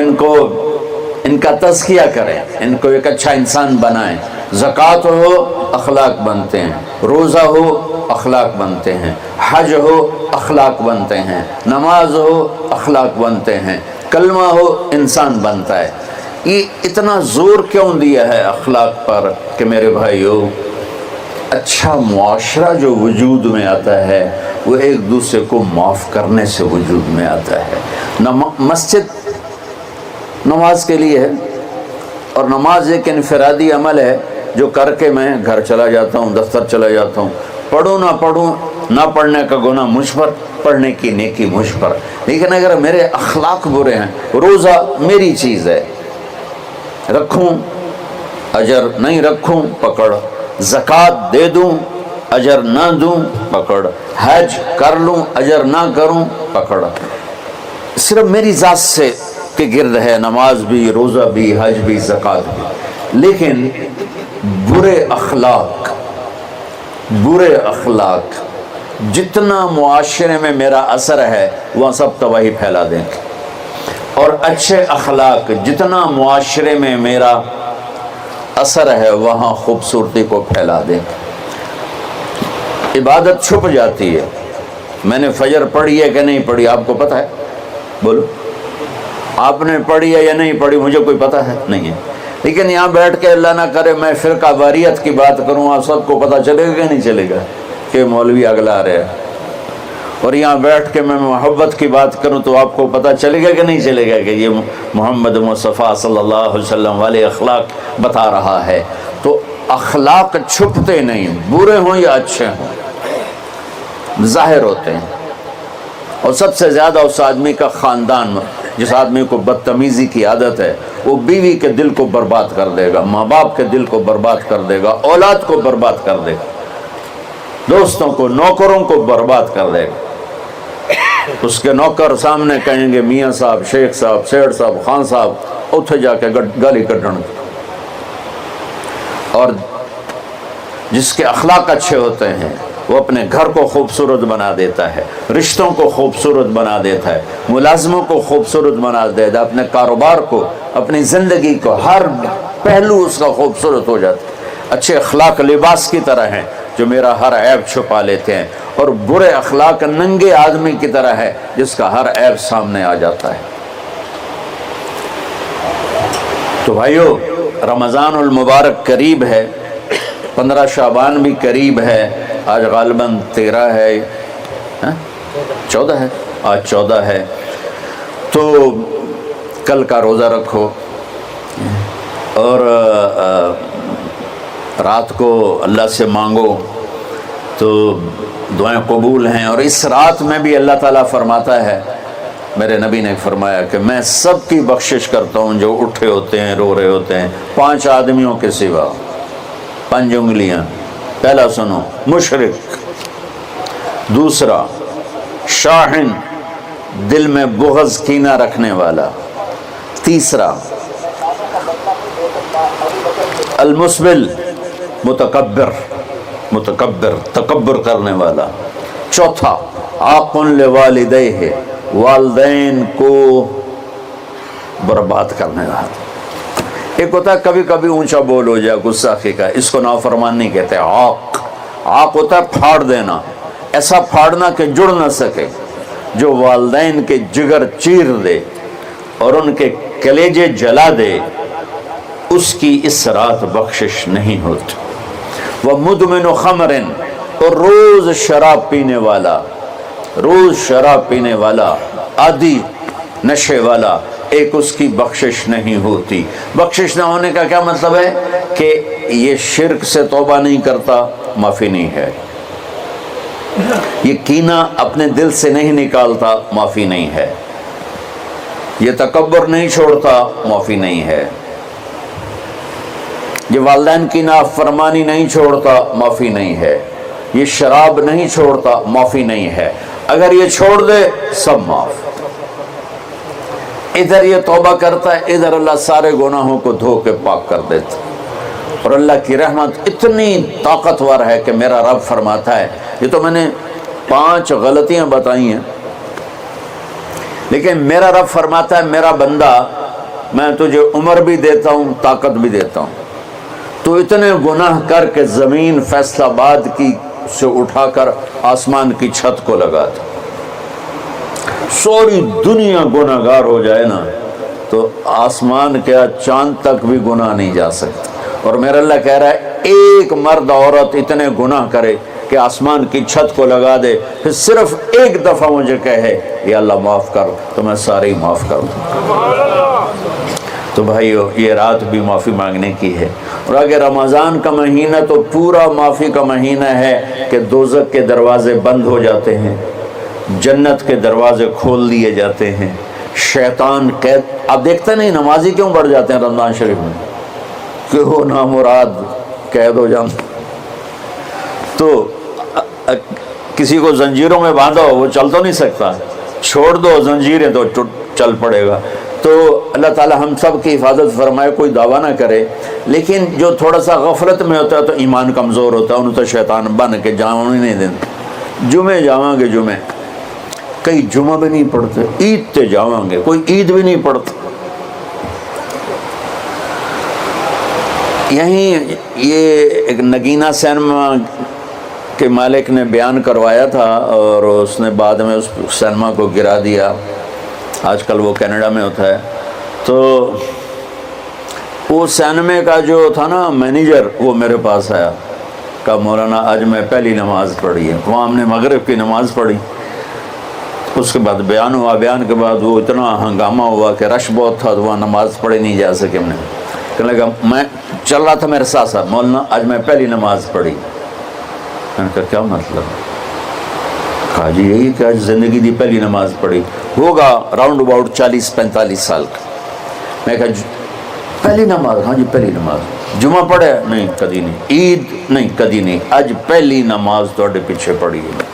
ان کا تزکیہ کریں، ان کو ایک اچھا انسان بنائیں. زکوٰۃ ہو اخلاق بنتے ہیں، روزہ ہو اخلاق بنتے ہیں، حج ہو اخلاق بنتے ہیں، نماز ہو اخلاق بنتے ہیں، کلمہ ہو انسان بنتا ہے. یہ اتنا زور کیوں دیا ہے اخلاق پر کہ میرے بھائیو اچھا معاشرہ جو وجود میں آتا ہے وہ ایک دوسرے کو معاف کرنے سے وجود میں آتا ہے. مسجد نماز کے لیے ہے اور نماز ایک انفرادی عمل ہے جو کر کے میں گھر چلا جاتا ہوں، دفتر چلا جاتا ہوں. پڑھوں نہ پڑھوں، نہ پڑھنے کا گناہ مجھ پر، پڑھنے کی نیکی مجھ پر. لیکن اگر میرے اخلاق برے ہیں، روزہ میری چیز ہے، رکھوں اجر، نہیں رکھوں پکڑ، زکوٰۃ دے دوں اجر نہ دوں پکڑ، حج کر لوں اجر نہ کروں پکڑ. صرف میری ذات سے کے گرد ہے نماز بھی، روزہ بھی، حج بھی، زکوٰۃ بھی. لیکن برے اخلاق جتنا معاشرے میں میرا اثر ہے وہاں سب تباہی پھیلا دیں گے، اور اچھے اخلاق جتنا معاشرے میں میرا اثر ہے وہاں خوبصورتی کو پھیلا دیں گے. عبادت چھپ جاتی ہے. میں نے فجر پڑھی ہے کہ نہیں پڑھی آپ کو پتہ ہے؟ بولو، آپ نے پڑھی ہے یا نہیں پڑھی؟ مجھے کوئی پتہ ہے نہیں ہے. لیکن یہاں بیٹھ کے اللہ نہ کرے میں فرقہ واریت کی بات کروں، آپ سب کو پتہ چلے گا کہ نہیں چلے گا کہ مولوی اگلا رہے ہیں. اور یہاں بیٹھ کے میں محبت کی بات کروں تو آپ کو پتہ چلے گا کہ نہیں چلے گا کہ یہ محمد مصطفیٰ صلی اللہ علیہ وسلم والے اخلاق بتا رہا ہے. تو اخلاق چھپتے نہیں، برے ہوں یا اچھے ہوں ظاہر ہوتے ہیں. اور سب سے زیادہ اس آدمی کا خاندان، جس آدمی کو بدتمیزی کی عادت ہے وہ بیوی کے دل کو برباد کر دے گا، ماں باپ کے دل کو برباد کر دے گا، اولاد کو برباد کر دے گا، دوستوں کو، نوکروں کو برباد کر دے گا. اس کے نوکر سامنے کہیں گے میاں صاحب، شیخ صاحب، سیڑ صاحب، خان صاحب، اتھے جا کے گالی کڈن. اور جس کے اخلاق اچھے ہوتے ہیں وہ اپنے گھر کو خوبصورت بنا دیتا ہے، رشتوں کو خوبصورت بنا دیتا ہے، ملازموں کو خوبصورت بنا دیتا ہے، اپنے کاروبار کو، اپنی زندگی کو، ہر پہلو اس کا خوبصورت ہو جاتا ہے. اچھے اخلاق لباس کی طرح ہیں جو میرا ہر عیب چھپا لیتے ہیں، اور برے اخلاق ننگے آدمی کی طرح ہے جس کا ہر عیب سامنے آ جاتا ہے. تو بھائیو رمضان المبارک قریب ہے، 15 شعبان بھی قریب ہے. آج غالباً 13 ہے، 14 ہے، آج 14 ہے. تو کل کا روزہ رکھو اور رات کو اللہ سے مانگو تو دعائیں قبول ہیں. اور اس رات میں بھی اللہ تعالیٰ فرماتا ہے، میرے نبی نے فرمایا کہ میں سب کی بخشش کرتا ہوں جو اٹھے ہوتے ہیں رو رہے ہوتے ہیں، 5 آدمیوں کے سوا. 5 انگلیاں. پہلا سنو، مشرک. دوسرا، شاحن، دل میں بغض کینہ رکھنے والا. تیسرا، المسبل، متکبر، تکبر کرنے والا. چوتھا، عاق لوالدیہ، والدین کو برباد کرنے والا. ایک ہوتا ہے کبھی کبھی اونچا بول ہو جائے گستاخی کا، اس کو نافرمانی کہتے ہیں. عاق ہوتا ہے پھاڑ دینا، ایسا پھاڑنا کہ جڑ نہ سکے. جو والدین کے جگر چیر دے اور ان کے کلیجے جلا دے، اس کی اس رات بخشش نہیں ہوتی. وَمُدْمِنُ خَمْرٍ، اور روز شراب پینے والا، عادی نشے والا، ایک اس کی بخشش نہیں ہوتی. بخشش نہ ہونے کا کیا مطلب ہے؟ کہ یہ شرک سے توبہ نہیں کرتا، معافی نہیں ہے. یہ کینہ اپنے دل سے نہیں نکالتا، معافی نہیں ہے. یہ تکبر نہیں چھوڑتا، معافی نہیں ہے. یہ والدین کی نافرمانی نہیں چھوڑتا، معافی نہیں ہے. یہ شراب نہیں چھوڑتا، معافی نہیں ہے. اگر یہ چھوڑ دے، سب معاف. ادھر یہ توبہ کرتا ہے، ادھر اللہ سارے گناہوں کو دھو کے پاک کر دیتا. اور اللہ کی رحمت اتنی طاقتور ہے کہ میرا رب فرماتا ہے، یہ تو میں نے 5 غلطیاں بتائی ہیں، لیکن میرا رب فرماتا ہے، میرا بندہ، میں تجھے عمر بھی دیتا ہوں، طاقت بھی دیتا ہوں. تو اتنے گناہ کر کے زمین فیصل آباد کی سے اٹھا کر آسمان کی چھت کو لگا دے. سوری دنیا گناہ گار ہو جائے نا تو آسمان کیا چاند تک بھی گناہ نہیں جا سکتا. اور میرا اللہ کہہ رہا ہے، ایک مرد عورت اتنے گناہ کرے کہ آسمان کی چھت کو لگا دے، پھر صرف ایک دفعہ مجھے کہے یا اللہ معاف کر، تو میں سارے ہی معاف کر دوں. تو بھائیو، یہ رات بھی معافی مانگنے کی ہے. اور اگر رمضان کا مہینہ تو پورا معافی کا مہینہ ہے کہ دوزخ کے دروازے بند ہو جاتے ہیں، جنت کے دروازے کھول دیے جاتے ہیں. شیطان قید، آپ دیکھتے نہیں نمازی کیوں بڑھ جاتے ہیں رمضان شریف میں؟ کہ وہ نامراد قید ہو جاتے. تو کسی کو زنجیروں میں باندھو، وہ چل تو نہیں سکتا، چھوڑ دو زنجیریں تو چل پڑے گا. تو اللہ تعالی ہم سب کی حفاظت فرمائے. کوئی دعویٰ نہ کرے، لیکن جو تھوڑا سا غفلت میں ہوتا ہے تو ایمان کمزور ہوتا ہے، انہوں تو شیطان بن کے جاؤں نہیں دیتے. جمعے جاؤں گے، جمعے کئی جمعہ بھی نہیں پڑھتے، عید تے جاؤں گے، کوئی عید بھی نہیں پڑھتا. یہیں یہ ایک نگینہ سینما کے مالک نے بیان کروایا تھا، اور اس نے بعد میں اس سینما کو گرا دیا. آج کل وہ کینیڈا میں ہوتا ہے. تو وہ سینمے کا جو تھا نا مینیجر، وہ میرے پاس آیا، کہا مولانا آج میں پہلی نماز پڑھی ہے. وہاں ہم نے مغرب کی نماز پڑھی. اس کے بعد بیان ہوا، بیان کے بعد وہ اتنا ہنگامہ ہوا کہ رش بہت تھا، تو وہاں نماز پڑھی نہیں جا سکے. ہم نے کہنے لگا، میں چل رہا تھا میرے ساتھ ساتھ، مولانا آج میں پہلی نماز پڑھی. میں نے کہا کیا مطلب؟ کہا جی یہی کہ آج زندگی دی پہلی نماز پڑھی. ہوگا راؤنڈ اباؤٹ 40-45 سال کا. میں کہا پہلی نماز؟ ہاں جی پہلی نماز. جمعہ پڑھے؟ نہیں کدی نہیں. عید؟ نہیں کدی نہیں. آج پہلی نماز توڑے پیچھے پڑھی ہے.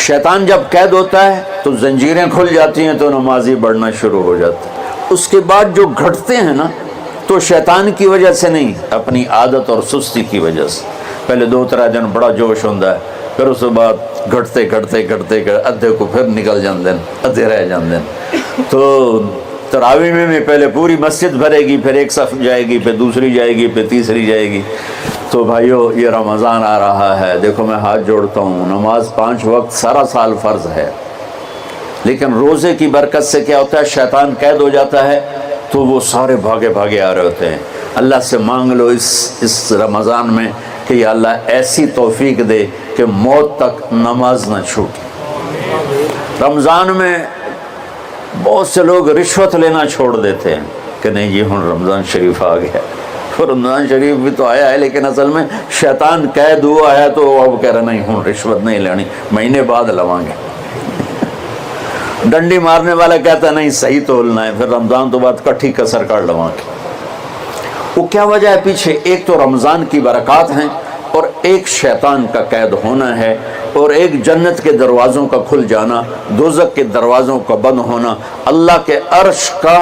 شیطان جب قید ہوتا ہے تو زنجیریں کھل جاتی ہیں، تو نمازی بڑھنا شروع ہو جاتا ہے. اس کے بعد جو گھٹتے ہیں نا، تو شیطان کی وجہ سے نہیں، اپنی عادت اور سستی کی وجہ سے. پہلے 2-3 دن بڑا جوش ہوتا ہے، پھر اس کے بعد گھٹتے ادھے کو پھر نکل جاندے، ادھے رہ جاندے. تو تراویح میں پہلے پوری مسجد بھرے گی، پھر ایک صف جائے گی، پھر دوسری جائے گی، پھر تیسری جائے گی. تو بھائیو، یہ رمضان آ رہا ہے. دیکھو میں ہاتھ جوڑتا ہوں، نماز 5 وقت سارا سال فرض ہے، لیکن روزے کی برکت سے کیا ہوتا ہے، شیطان قید ہو جاتا ہے، تو وہ سارے بھاگے آ رہے ہوتے ہیں. اللہ سے مانگ لو اس رمضان میں کہ یا اللہ ایسی توفیق دے کہ موت تک نماز نہ چھوٹے. رمضان میں بہت سے لوگ رشوت لینا چھوڑ دیتے ہیں کہ نہیں جی ہن رمضان شریف آ گیا، رمضان شریف بھی تو آیا ہے لیکن اصل میں شیطان قید ہوا ہے تو اب کہہ رہا نہیں ہوں رشوت نہیں لینی، مہینے بعد لواں گے۔ ڈنڈی مارنے والا کہتا نہیں صحیح تولنا ہے، پھر رمضان تو بعد کٹھی کسر کر لواں گے۔ وہ کیا وجہ ہے پیچھے؟ ایک تو رمضان کی برکات ہیں، اور ایک شیطان کا قید ہونا ہے، اور ایک جنت کے دروازوں کا کھل جانا، دوزخ کے دروازوں کا بند ہونا، اللہ کے عرش کا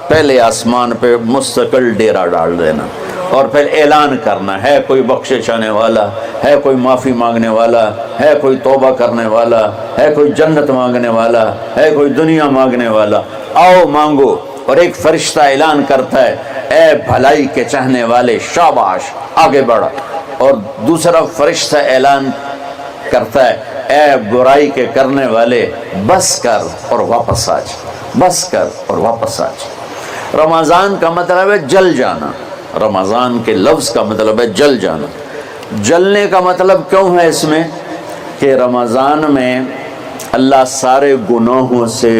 پہلے آسمان پہ مستقل ڈیرا ڈال دینا، اور پھر اعلان کرنا ہے کوئی بخشش آنے والا ہے، کوئی معافی مانگنے والا ہے، کوئی توبہ کرنے والا ہے، کوئی جنت مانگنے والا ہے، کوئی دنیا مانگنے والا، آؤ مانگو۔ اور ایک فرشتہ اعلان کرتا ہے اے بھلائی کے چاہنے والے شاباش آگے بڑھا، اور دوسرا فرشتہ اعلان کرتا ہے اے برائی کے کرنے والے بس کر اور واپس آ جا، بس کر اور واپس آ جا۔ رمضان کا مطلب ہے جل جانا، رمضان کے لفظ کا مطلب ہے جل جانا۔ جلنے کا مطلب کیوں ہے اس میں؟ کہ رمضان میں اللہ سارے گناہوں سے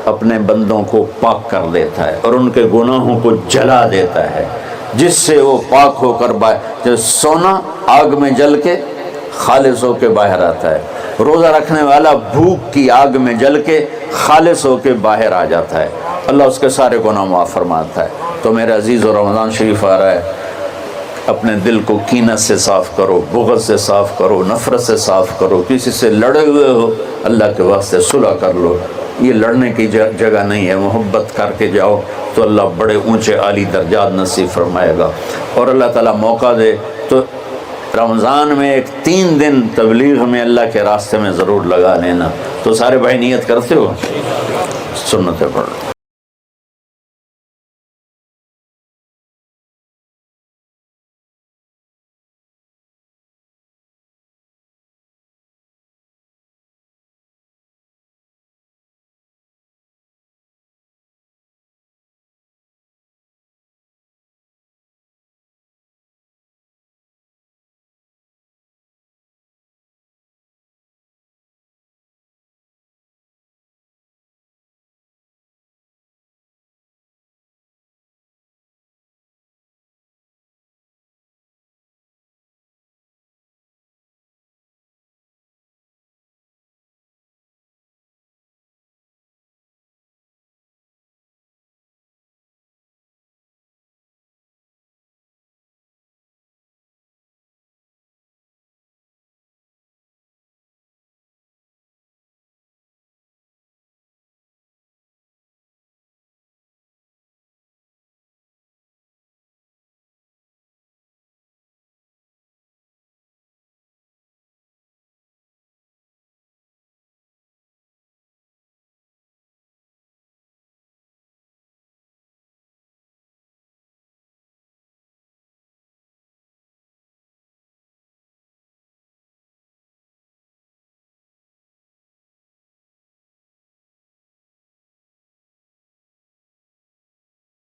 اپنے بندوں کو پاک کر دیتا ہے اور ان کے گناہوں کو جلا دیتا ہے، جس سے وہ پاک ہو کر جیسے سونا آگ میں جل کے خالص ہو کے باہر آتا ہے، روزہ رکھنے والا بھوک کی آگ میں جل کے خالص ہو کے باہر آ جاتا ہے، اللہ اس کے سارے گناہ معاف فرماتا ہے۔ تو میرے عزیز و رمضان شریف آ رہا ہے، اپنے دل کو کینت سے صاف کرو، بغض سے صاف کرو، نفرت سے صاف کرو، کسی سے لڑے ہوئے ہو اللہ کے واسطے صلح کر لو، یہ لڑنے کی جگہ نہیں ہے، محبت کر کے جاؤ تو اللہ بڑے اونچے عالی درجات نصیب فرمائے گا۔ اور اللہ تعالیٰ موقع دے تو رمضان میں ایک 3 دن تبلیغ میں اللہ کے راستے میں ضرور لگا لینا۔ تو سارے بھائی نیت کرتے ہو؟ سنتیں پڑھ لو۔